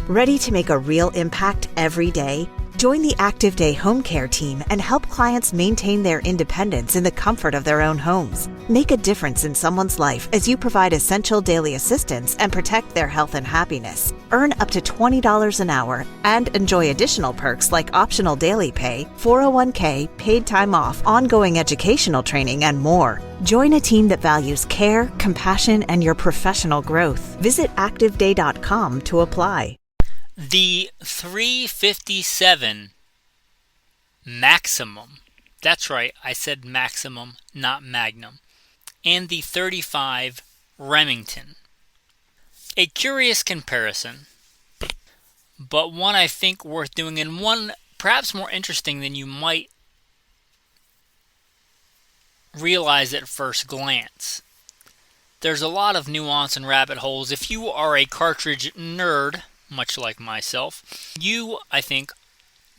Ready to make a real impact every day? Join the Active Day Home Care team and help clients maintain their independence in the comfort of their own homes. Make a difference in someone's life as you provide essential daily assistance and protect their health and happiness. Earn up to $20 an hour and enjoy additional perks like optional daily pay, 401k, paid time off, ongoing educational training, and more. Join a team that values care, compassion, and your professional growth. Visit activeday.com to apply. The 357 Maximum, that's right, I said Maximum, not Magnum, and the 35 Remington. A curious comparison, but one I think worth doing, and one perhaps more interesting than you might realize at first glance. There's a lot of nuance and rabbit holes. If you are a cartridge nerd, much like myself, you, I think,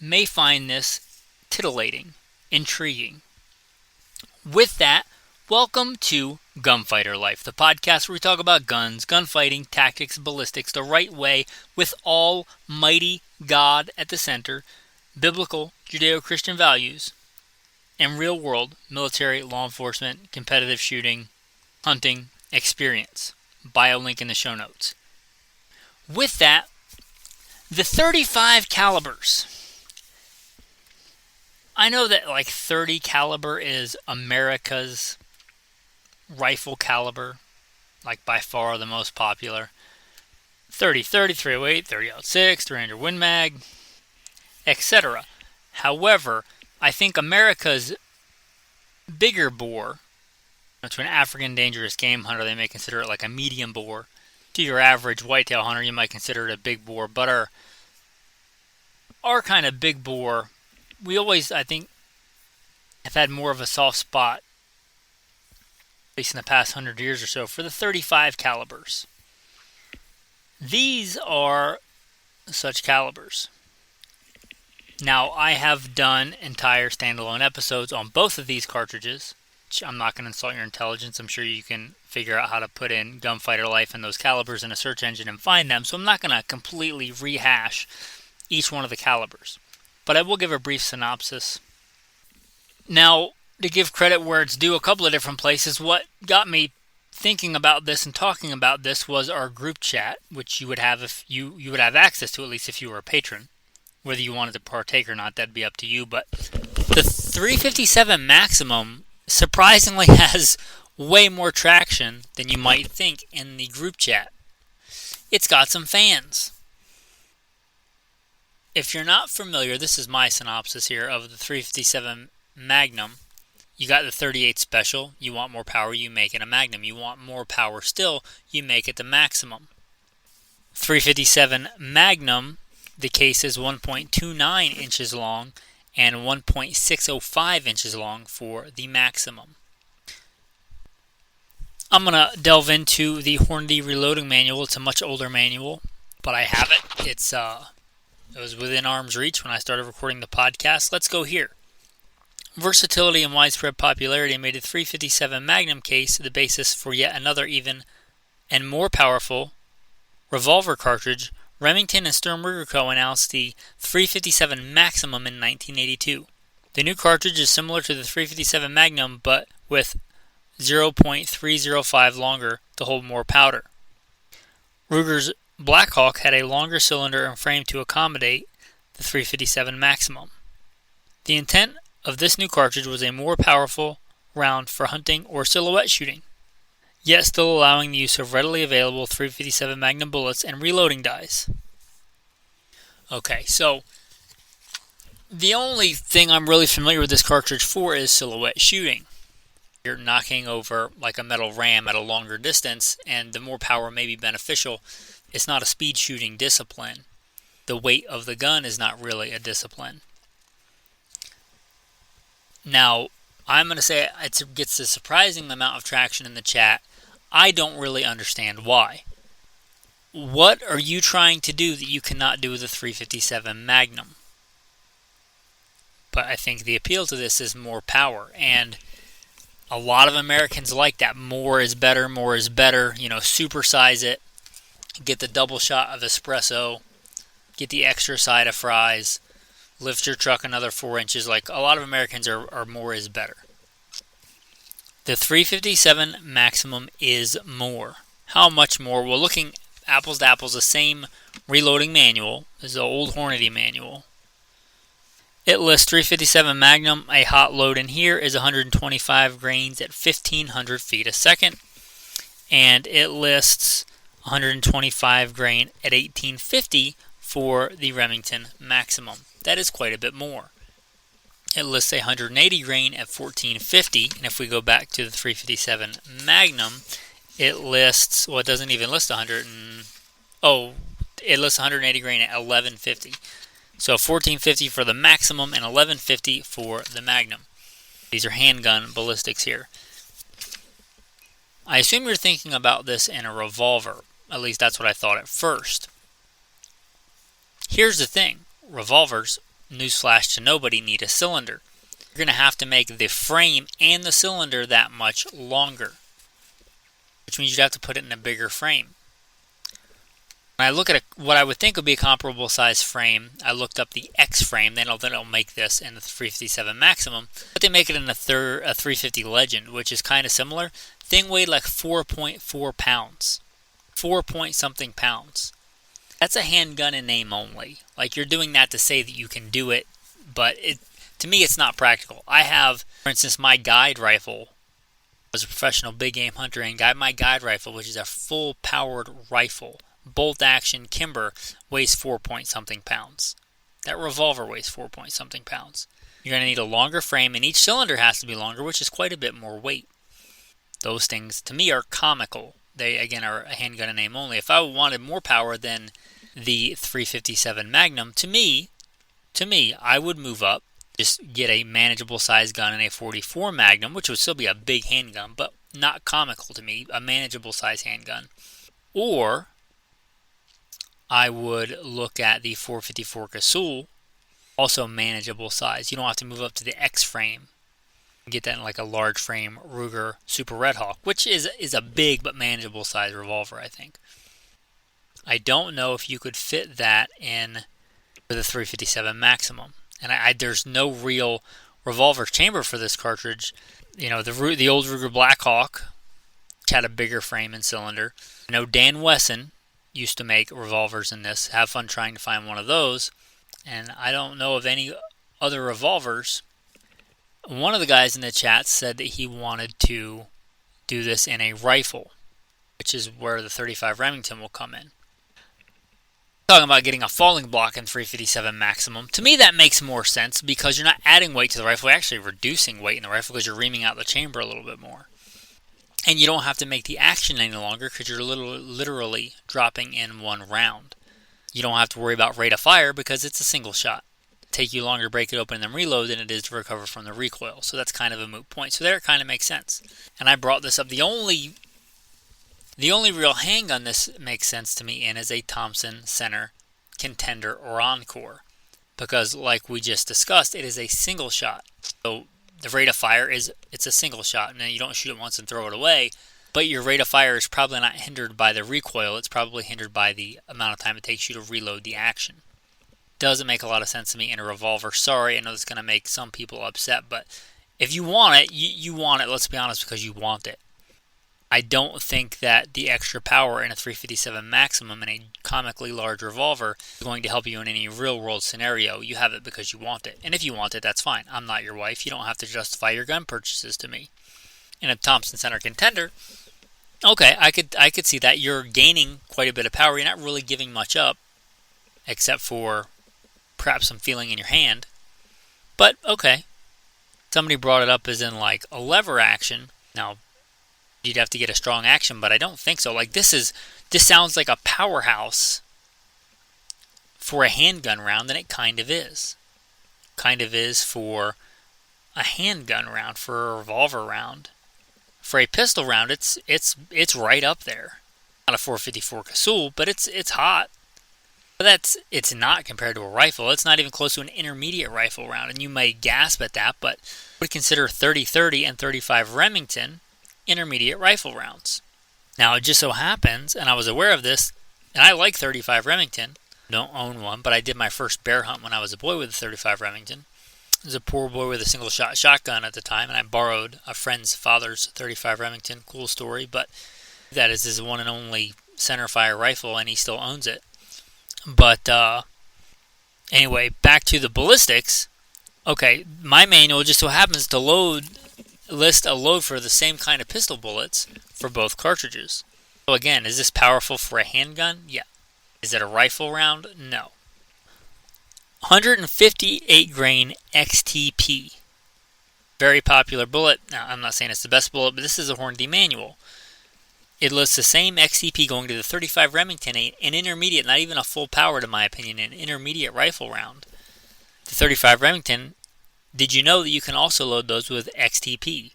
may find this titillating, intriguing. With that, welcome to Gunfighter Life, the podcast where we talk about guns, gunfighting, tactics, ballistics, the right way, with almighty God at the center, biblical, Judeo-Christian values, and real-world military, law enforcement, competitive shooting, hunting, experience. Bio link in the show notes. With that, the 35 calibers. I know that like 30 caliber is America's rifle caliber, like by far the most popular. 30, 308, 30-06, 300 Win Mag, etc. However, I think America's bigger bore, to an African dangerous game hunter, they may consider it like a medium bore. To your average whitetail hunter, you might consider it a big bore, but our kind of big bore, we always, I think, have had more of a soft spot, at least in the past 100 years or so, for the 35 calibers. These are such calibers. Now, I have done entire standalone episodes on both of these cartridges. I'm not going to insult your intelligence. I'm sure you can figure out how to put in Gunfighter Life and those calibers in a search engine and find them. So I'm not going to completely rehash each one of the calibers, but I will give a brief synopsis. Now, to give credit where it's due, a couple of different places. What got me thinking about this and talking about this was our group chat, which you would have if you would have access to, at least if you were a patron. Whether you wanted to partake or not, that'd be up to you. But the 357 Maximum surprisingly has way more traction than you might think in the group chat. It's got some fans. If you're not familiar, this is my synopsis here of the 357 Magnum. You got the 38 Special. You want more power, you make it a Magnum. You want more power still, you make it the Maximum. 357 Magnum, the case is 1.29 inches long and 1.605 inches long for the Maximum. I'm going to delve into the Hornady reloading manual. It's a much older manual, but I have it. It was within arm's reach when I started recording the podcast. Let's go here. Versatility and widespread popularity made the 357 Magnum case the basis for yet another even and more powerful revolver cartridge. Remington and Sturm Ruger Co. announced the 357 Maximum in 1982. The new cartridge is similar to the 357 Magnum, but with 0.305 longer to hold more powder. Ruger's Blackhawk had a longer cylinder and frame to accommodate the 357 Maximum. The intent of this new cartridge was a more powerful round for hunting or silhouette shooting, yet still allowing the use of readily available 357 Magnum bullets and reloading dies. Okay, so the only thing I'm really familiar with this cartridge for is silhouette shooting. You're knocking over like a metal ram at a longer distance, and the more power may be beneficial. It's not a speed shooting discipline. The weight of the gun is not really a discipline. Now, I'm going to say it gets a surprising amount of traction in the chat. I don't really understand why. What are you trying to do that you cannot do with the 357 Magnum? But I think the appeal to this is more power, and a lot of Americans like that. More is better, supersize it, get the double shot of espresso, get the extra side of fries, lift your truck another 4 inches. Like a lot of Americans are more is better. The 357 Maximum is more. How much more? Well, looking apples to apples, the same reloading manual is the old Hornady manual. It lists 357 Magnum. A hot load in here is 125 grains at 1,500 feet a second. And it lists 125 grain at 1850 for the Remington Maximum. That is quite a bit more. It lists 180 grain at 1450, and if we go back to the 357 Magnum, it lists, well, it doesn't even list it lists 180 grain at 1150. So 1450 for the Maximum and 1150 for the Magnum. These are handgun ballistics here. I assume you're thinking about this in a revolver. At least that's what I thought at first. Here's the thing. Revolvers, newsflash to nobody, need a cylinder. You're going to have to make the frame and the cylinder that much longer, which means you'd have to put it in a bigger frame. When I look at what I would think would be a comparable size frame, I looked up the X frame. They don't make this in the 357 Maximum, but they make it in a 350 Legend, which is kind of similar. Thing weighed like 4.4 pounds. 4 point something pounds. That's a handgun in name only. Like, you're doing that to say that you can do it, but to me it's not practical. I have, for instance, my guide rifle. I was a professional big game hunter and guide. My guide rifle, which is a full powered rifle, bolt action Kimber, weighs 4 point something pounds. That revolver weighs 4 point something pounds. You're going to need a longer frame, and each cylinder has to be longer, which is quite a bit more weight. Those things, to me, are comical. They, again, are a handgun in name only. If I wanted more power than the 357 Magnum, to me, I would move up, just get a manageable size gun in a 44 Magnum, which would still be a big handgun, but not comical to me, a manageable size handgun. Or I would look at the 454 Casull, also manageable size. You don't have to move up to the X frame. Get that in like a large frame Ruger Super Red Hawk, which is a big but manageable size revolver, I think. I don't know if you could fit that in for the 357 Maximum. And there's no real revolver chamber for this cartridge. You know, the old Ruger Blackhawk had a bigger frame and cylinder. I know Dan Wesson used to make revolvers in this. Have fun trying to find one of those. And I don't know of any other revolvers. One of the guys in the chat said that he wanted to do this in a rifle, which is where the 35 Remington will come in. Talking about getting a falling block in 357 Maximum. To me, that makes more sense because you're not adding weight to the rifle. You're actually reducing weight in the rifle because you're reaming out the chamber a little bit more. And you don't have to make the action any longer because you're literally dropping in one round. You don't have to worry about rate of fire because it's a single shot. Take you longer to break it open and then reload than it is to recover from the recoil. So that's kind of a moot point. So there it kind of makes sense. And I brought this up. The only real handgun this makes sense to me in is a Thompson Center Contender or Encore. Because like we just discussed, it is a single shot. So the rate of fire it's a single shot. And then you don't shoot it once and throw it away. But your rate of fire is probably not hindered by the recoil. It's probably hindered by the amount of time it takes you to reload the action. Doesn't make a lot of sense to me in a revolver. Sorry, I know it's going to make some people upset, but if you want it, you want it, let's be honest, because you want it. I don't think that the extra power in a 357 Maximum in a comically large revolver is going to help you in any real-world scenario. You have it because you want it. And if you want it, that's fine. I'm not your wife. You don't have to justify your gun purchases to me. In a Thompson Center Contender, okay, I could see that. You're gaining quite a bit of power. You're not really giving much up, except for perhaps some feeling in your hand. But, okay. Somebody brought it up as in, like, a lever action. Now, you'd have to get a strong action, but I don't think so. Like, this sounds like a powerhouse for a handgun round, and it kind of is. Kind of is for a handgun round, for a revolver round. For a pistol round, it's right up there. Not a 454 Casull, but it's hot. But it's not compared to a rifle. It's not even close to an intermediate rifle round. And you may gasp at that, but I would consider 30-30 and 35 Remington intermediate rifle rounds. Now, it just so happens, and I was aware of this, and I like 35 Remington, Don't own one, but I did my first bear hunt when I was a boy with a 35 Remington. I was a poor boy with a single shot shotgun at the time, and I borrowed a friend's father's 35 Remington. Cool story, but that is his one and only centerfire rifle, and he still owns it. But anyway, back to the ballistics. Okay, my manual just so happens to list a load for the same kind of pistol bullets for both cartridges. So again, is this powerful for a handgun? Yeah. Is it a rifle round? No. 158 grain XTP. Very popular bullet. Now, I'm not saying it's the best bullet, but this is a Hornady manual. It lists the same XTP going to the 35 Remington, an intermediate, not even a full powered in my opinion, an intermediate rifle round. The 35 Remington, did you know that you can also load those with XTP,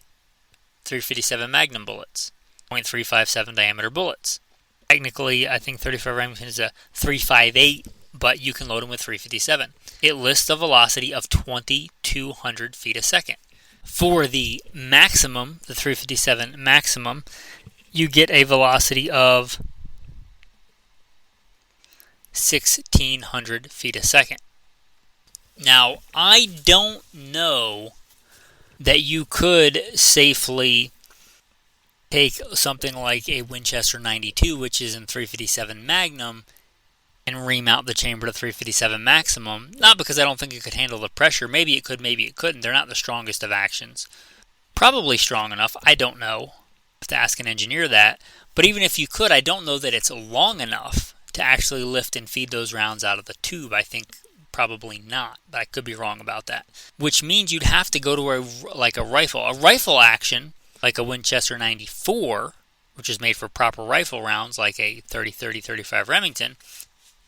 357 Magnum bullets, .357 diameter bullets? Technically, I think 35 Remington is a 358, but you can load them with 357. It lists a velocity of 2,200 feet a second. For the maximum, the 357 maximum, you get a velocity of 1,600 feet a second. Now, I don't know that you could safely take something like a Winchester 92, which is in 357 Magnum, and remount the chamber to 357 maximum. Not because I don't think it could handle the pressure. Maybe it could, maybe it couldn't. They're not the strongest of actions. Probably strong enough. I don't know. Have to ask an engineer that. But even if you could, I don't know that it's long enough to actually lift and feed those rounds out of the tube. I think probably not, but I could be wrong about that. Which means you'd have to go to a rifle. A rifle action, like a Winchester 94, which is made for proper rifle rounds, like a 30-30, 35 Remington,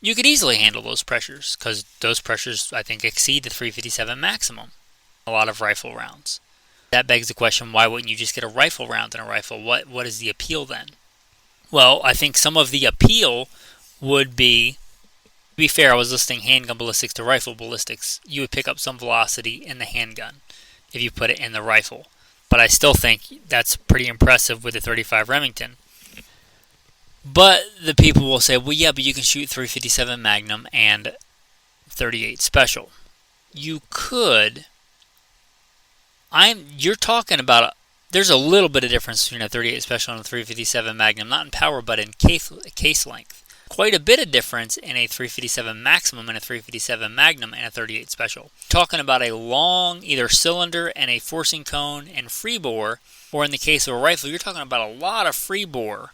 you could easily handle those pressures, because those pressures, I think, exceed the 357 maximum. A lot of rifle rounds. That begs the question, why wouldn't you just get a rifle round in a rifle? What is the appeal then? Well, I think some of the appeal would be, to be fair, I was listing handgun ballistics to rifle ballistics. You would pick up some velocity in the handgun if you put it in the rifle. But I still think that's pretty impressive with the 35 Remington. But the people will say, well, yeah, but you can shoot 357 Magnum and 38 Special. You could. You're talking about, there's a little bit of difference between a 38 Special and a 357 Magnum, not in power, but in case length. Quite a bit of difference in a 357 Maximum and a 357 Magnum and a 38 Special. Talking about a long either cylinder and a forcing cone and free bore, or in the case of a rifle, you're talking about a lot of free bore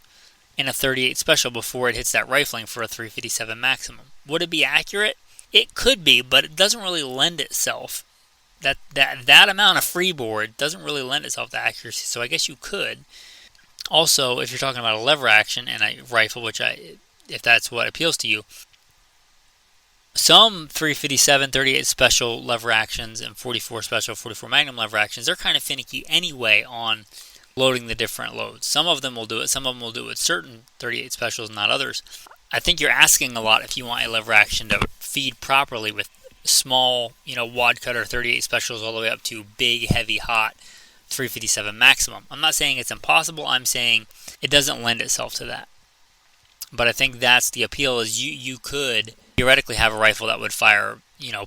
in a 38 Special before it hits that rifling for a 357 Maximum. Would it be accurate? It could be, but it doesn't really lend itself. That amount of freeboard doesn't really lend itself to accuracy, so I guess you could. Also, if you're talking about a lever action and a rifle, if that's what appeals to you, some 357, 38 Special lever actions and 44 Special, 44 Magnum lever actions, they're kind of finicky anyway on loading the different loads. Some of them will do it. Some of them will do it with certain 38 Specials, not others. I think you're asking a lot if you want a lever action to feed properly with small, wad cutter 38 Specials all the way up to big, heavy, hot 357 Maximum. I'm not saying it's impossible. I'm saying it doesn't lend itself to that. But I think that's the appeal, is you could theoretically have a rifle that would fire,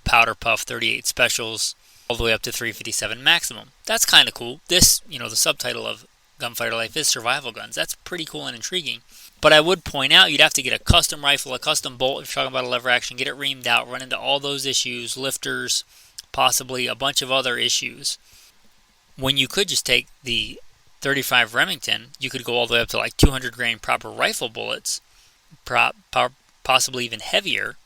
powder puff 38 Specials all the way up to 357 Maximum. That's kind of cool. This, the subtitle of Gunfighter Life is Survival Guns. That's pretty cool and intriguing. But I would point out you'd have to get a custom rifle, a custom bolt, if you're talking about a lever action, get it reamed out, run into all those issues, lifters, possibly a bunch of other issues. When you could just take the 35 Remington, you could go all the way up to like 200 grain proper rifle bullets, possibly even heavier.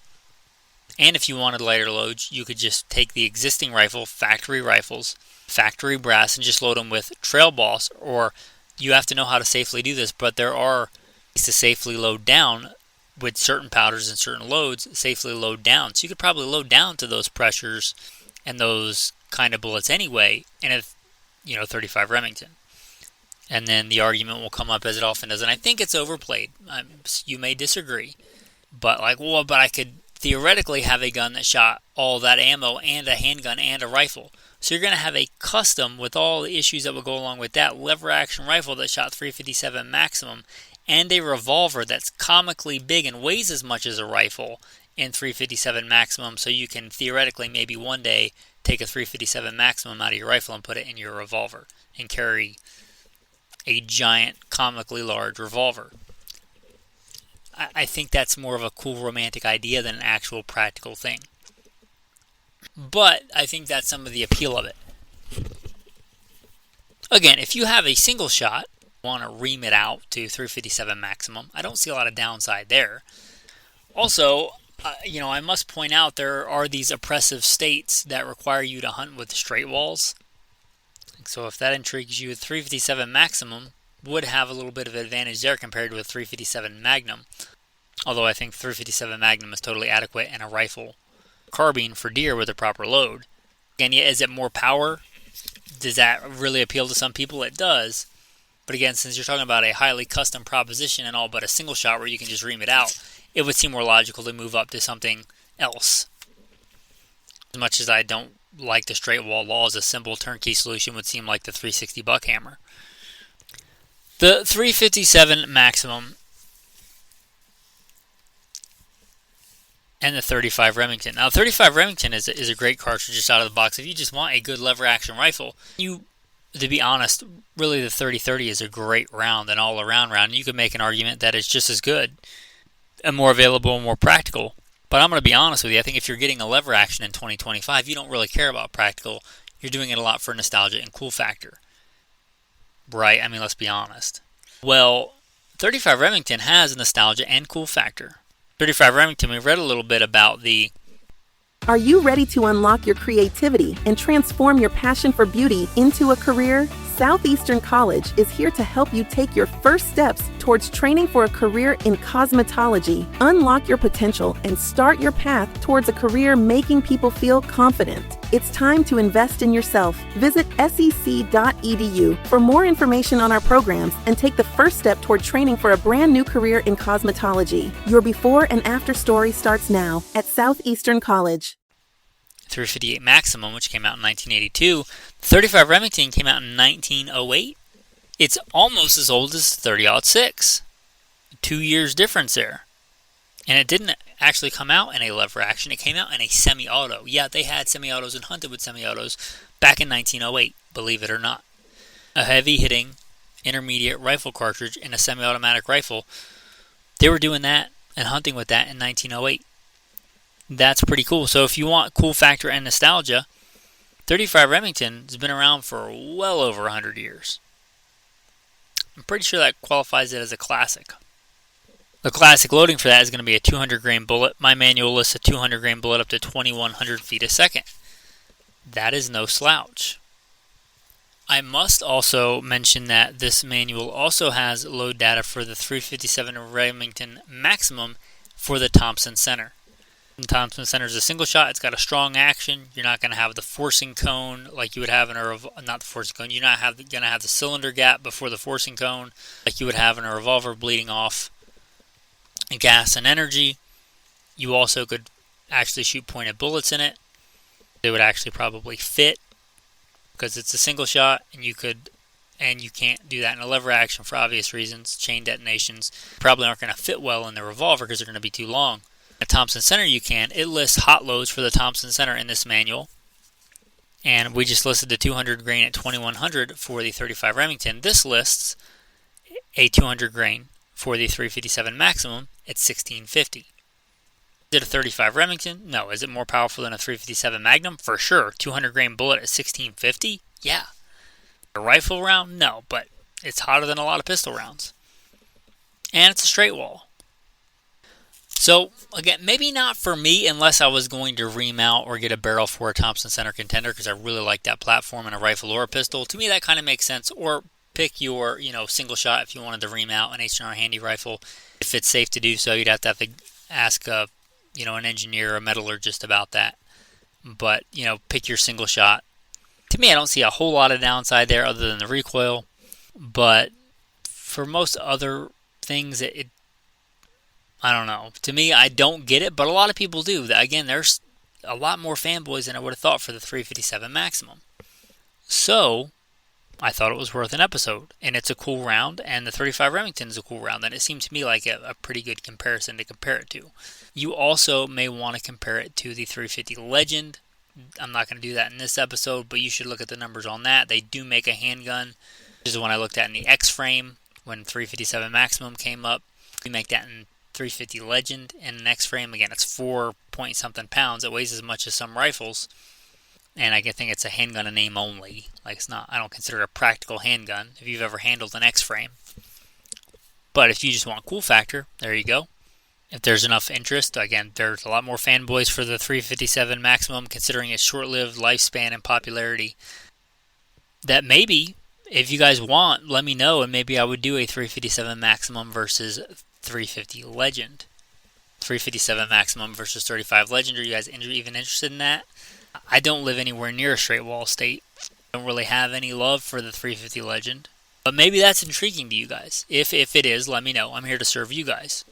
And if you wanted lighter loads, you could just take the existing rifle, factory rifles, factory brass, and just load them with Trail Boss. Or you have to know how to safely do this, but there are ways to safely load down with certain powders and certain loads, safely load down. So you could probably load down to those pressures and those kind of bullets anyway in a 35 Remington. And then the argument will come up, as it often does, and I think it's overplayed. You may disagree, but but I could theoretically have a gun that shot all that ammo and a handgun and a rifle. So you're going to have a custom with all the issues that would go along with that lever action rifle that shot 357 Maximum and a revolver that's comically big and weighs as much as a rifle in 357 Maximum, so you can theoretically maybe one day take a 357 Maximum out of your rifle and put it in your revolver and carry a giant, comically large revolver. I think that's more of a cool romantic idea than an actual practical thing. But I think that's some of the appeal of it. Again, if you have a single shot, want to ream it out to 357 Maximum, I don't see a lot of downside there. Also, I must point out there are these oppressive states that require you to hunt with straight walls. So if that intrigues you, 357 Maximum would have a little bit of advantage there compared to a 357 Magnum. Although I think 357 Magnum is totally adequate in a rifle carbine for deer with a proper load. Again, is it more power? Does that really appeal to some people? It does. But again, since you're talking about a highly custom proposition and all but a single shot where you can just ream it out, it would seem more logical to move up to something else. As much as I don't like the straight wall laws, a simple turnkey solution would seem like the 360 Buckhammer. The 357 Maximum and the 35 Remington. Now, 35 Remington is a great cartridge just out of the box. If you just want a good lever action rifle, to be honest, really the 30-30 is a great round, an all-around round. You could make an argument that it's just as good and more available and more practical. But I'm going to be honest with you. I think if you're getting a lever action in 2025, you don't really care about practical. You're doing it a lot for nostalgia and cool factor. Right? I mean, let's be honest. Well, 35 Remington has nostalgia and cool factor. 35 Remington, we read a little bit about the... Are you ready to unlock your creativity and transform your passion for beauty into a career? Southeastern College is here to help you take your first steps towards training for a career in cosmetology. Unlock your potential and start your path towards a career making people feel confident. It's time to invest in yourself. Visit sec.edu for more information on our programs and take the first step toward training for a brand new career in cosmetology. Your before and after story starts now at Southeastern College. 358 Maximum, which came out in 1982. 35 Remington came out in 1908. It's almost as old as 30-06. 2 years difference there. And it didn't actually come out in a lever action. It came out in a semi-auto. Yeah, they had semi-autos and hunted with semi-autos back in 1908, believe it or not. A heavy-hitting intermediate rifle cartridge in a semi-automatic rifle. They were doing that and hunting with that in 1908. That's pretty cool. So if you want cool factor and nostalgia, 35 Remington has been around for well over 100 years. I'm pretty sure that qualifies it as a classic. The classic loading for that is going to be a 200 grain bullet. My manual lists a 200 grain bullet up to 2100 feet a second. That is no slouch. I must also mention that this manual also has load data for the 357 Remington Maximum for the Thompson Center. The Thompson Center is a single shot. It's got a strong action. You're not going to have the forcing cone like you would have in a not the forcing cone. You're not going to have the cylinder gap before the forcing cone like you would have in a revolver bleeding off gas and energy. You also could actually shoot pointed bullets in it. They would actually probably fit because it's a single shot, and you can't do that in a lever action for obvious reasons. Chain detonations probably aren't going to fit well in the revolver because they're going to be too long. At Thompson Center you can. It lists hot loads for the Thompson Center in this manual. And we just listed the 200 grain at 2100 for the 35 Remington. This lists a 200 grain for the 357 Maximum at 1650. Is it a 35 Remington? No. Is it more powerful than a 357 Magnum? For sure. 200 grain bullet at 1650? Yeah. A rifle round? No, but it's hotter than a lot of pistol rounds. And it's a straight wall. So, again, maybe not for me unless I was going to ream out or get a barrel for a Thompson Center Contender because I really like that platform in a rifle or a pistol. To me, that kind of makes sense. Or pick your, single shot if you wanted to ream out an H&R handy rifle. If it's safe to do so, you'd have to ask an engineer or a metallurgist about that. But, pick your single shot. To me, I don't see a whole lot of downside there other than the recoil. But for most other things, I don't know. To me, I don't get it, but a lot of people do. Again, there's a lot more fanboys than I would have thought for the 357 Maximum. So, I thought it was worth an episode, and it's a cool round, and the 35 Remington is a cool round, and it seemed to me like a pretty good comparison to compare it to. You also may want to compare it to the 350 Legend. I'm not going to do that in this episode, but you should look at the numbers on that. They do make a handgun. This is one I looked at in the X-Frame when 357 Maximum came up. We make that in 350 Legend and an X-Frame. Again, it's 4-point-something pounds. It weighs as much as some rifles. And I think it's a handgun in name only. Like, it's not, I don't consider it a practical handgun if you've ever handled an X-Frame. But if you just want cool factor, there you go. If there's enough interest, again, there's a lot more fanboys for the 357 Maximum, considering its short-lived lifespan and popularity. That maybe, if you guys want, let me know, and maybe I would do a 357 Maximum versus 350 Legend. 357 Maximum versus 35 Legend. Are you guys even interested in that? I don't live anywhere near a straight wall state. I don't really have any love for the 350 Legend. But maybe that's intriguing to you guys. If it is, let me know. I'm here to serve you guys.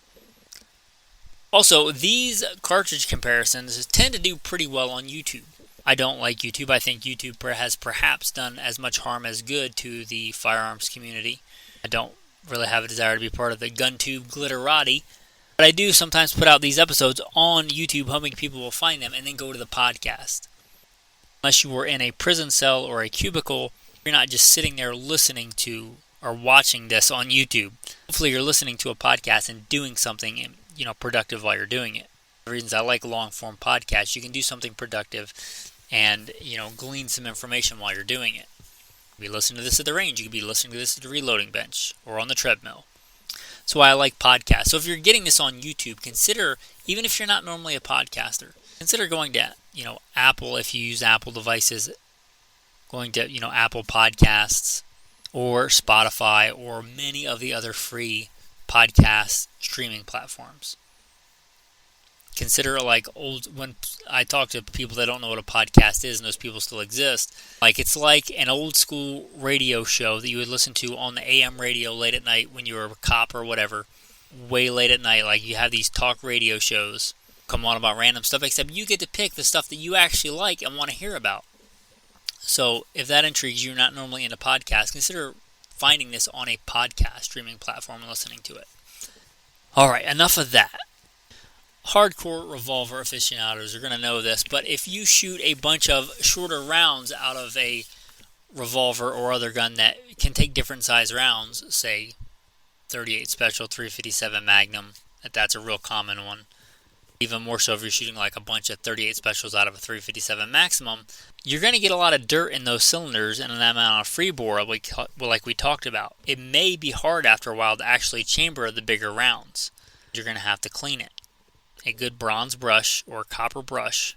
Also, these cartridge comparisons tend to do pretty well on YouTube. I don't like YouTube. I think YouTube has perhaps done as much harm as good to the firearms community. I don't really have a desire to be part of the GunTube glitterati. But I do sometimes put out these episodes on YouTube, hoping people will find them, and then go to the podcast. Unless you were in a prison cell or a cubicle, you're not just sitting there listening to or watching this on YouTube. Hopefully you're listening to a podcast and doing something, productive while you're doing it. The reasons I like long-form podcasts, you can do something productive and, glean some information while you're doing it. You could be listening to this at the range. You could be listening to this at the reloading bench or on the treadmill. That's why I like podcasts. So if you're getting this on YouTube, consider, even if you're not normally a podcaster, consider going to, Apple, if you use Apple devices, going to, Apple Podcasts or Spotify or many of the other free podcast streaming platforms. Consider when I talk to people that don't know what a podcast is, and those people still exist, it's like an old school radio show that you would listen to on the AM radio late at night when you were a cop or whatever, way late at night. Like, you have these talk radio shows come on about random stuff, except you get to pick the stuff that you actually like and want to hear about. So if that intrigues you, you're not normally into podcasts, consider finding this on a podcast streaming platform and listening to it. Alright, enough of that. Hardcore revolver aficionados are going to know this, but if you shoot a bunch of shorter rounds out of a revolver or other gun that can take different size rounds, say 38 Special, 357 Magnum, that's a real common one. Even more so if you're shooting like a bunch of 38 Specials out of a 357 Maximum, you're going to get a lot of dirt in those cylinders and an amount of free bore like we talked about. It may be hard after a while to actually chamber the bigger rounds. You're going to have to clean it. A good bronze brush or copper brush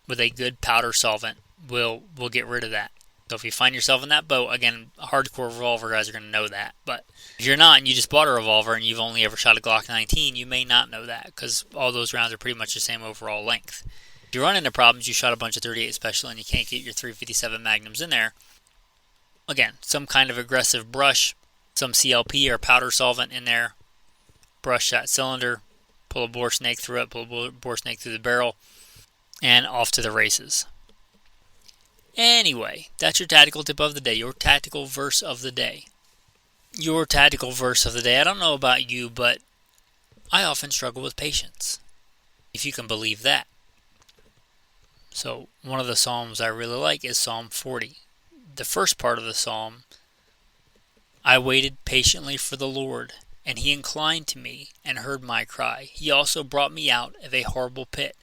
with a good powder solvent will get rid of that. So if you find yourself in that boat, again, hardcore revolver guys are going to know that. But if you're not and you just bought a revolver and you've only ever shot a Glock 19, you may not know that because all those rounds are pretty much the same overall length. If you run into problems, you shot a bunch of 38 Special and you can't get your 357 Magnums in there, again, some kind of aggressive brush, some CLP or powder solvent in there, brush that cylinder, pull a bore snake through it, pull a bore snake through the barrel, and off to the races. Anyway, that's your tactical tip of the day, your tactical verse of the day. Your tactical verse of the day, I don't know about you, but I often struggle with patience, if you can believe that. So, one of the Psalms I really like is Psalm 40. The first part of the Psalm, I waited patiently for the Lord, and he inclined to me and heard my cry. He also brought me out of a horrible pit,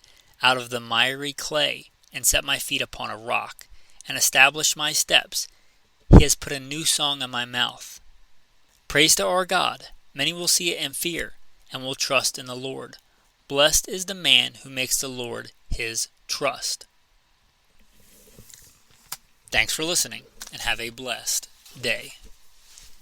out of the miry clay, and set my feet upon a rock, and established my steps. He has put a new song in my mouth. Praise to our God. Many will see it and fear, and will trust in the Lord. Blessed is the man who makes the Lord his trust. Thanks for listening, and have a blessed day.